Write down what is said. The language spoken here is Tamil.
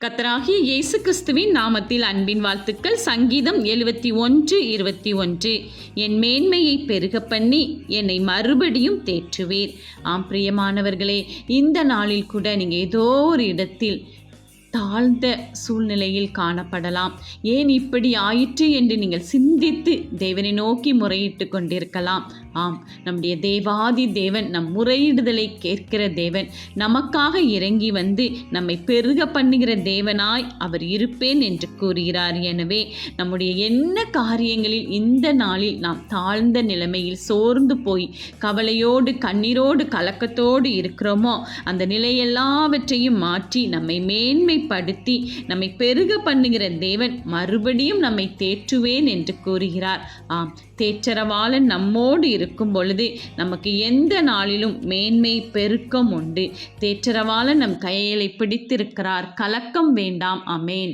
கர்த்தராகிய இயேசு கிறிஸ்துவின் நாமத்தில் அன்பின் வாழ்த்துக்கள். சங்கீதம் 71:21. என் மேன்மையை பெருக பண்ணி என்னை மறுபடியும் தேற்றுவீர். ஆம் பிரியமானவர்களே, இந்த நாளில் கூட நீங்கள் ஏதோ ஒரு இடத்தில் தாழ்ந்த சூழ்நிலையில் காணப்படலாம். ஏன் இப்படி ஆயிற்று என்று நீங்கள் சிந்தித்து தேவனை நோக்கி முறையிட்டு கொண்டிருக்கலாம். ஆம், நம்முடைய தேவாதி தேவன் நம் முறையிடுதலை கேட்கிற தேவன், நமக்காக இறங்கி வந்து நம்மை பெருக பண்ணுகிற தேவனாய் அவர் இருப்பேன் என்று கூறுகிறார். எனவே நம்முடைய என்ன காரியங்களில் இந்த நாளில் நாம் தாழ்ந்த நிலைமையில் சோர்ந்து போய் கவலையோடு கண்ணீரோடு கலக்கத்தோடு இருக்கிறோமோ, அந்த நிலையெல்லாவற்றையும் மாற்றி நம்மை மேன்மைப்படுத்தி நம்மை பெருக பண்ணுகிற தேவன் மறுபடியும் நம்மை தேற்றுவேன் என்று கூறுகிறார். ஆம், தேற்றரவாளன் நம்மோடு இருக்கும் பொழுது நமக்கு எந்த நாளிலும் மேன்மை பெருக்கம் உண்டு. தேற்றரவாளன் நம் கைகளை பிடித்திருக்கிறார். கலக்கம் வேண்டாம். ஆமென்.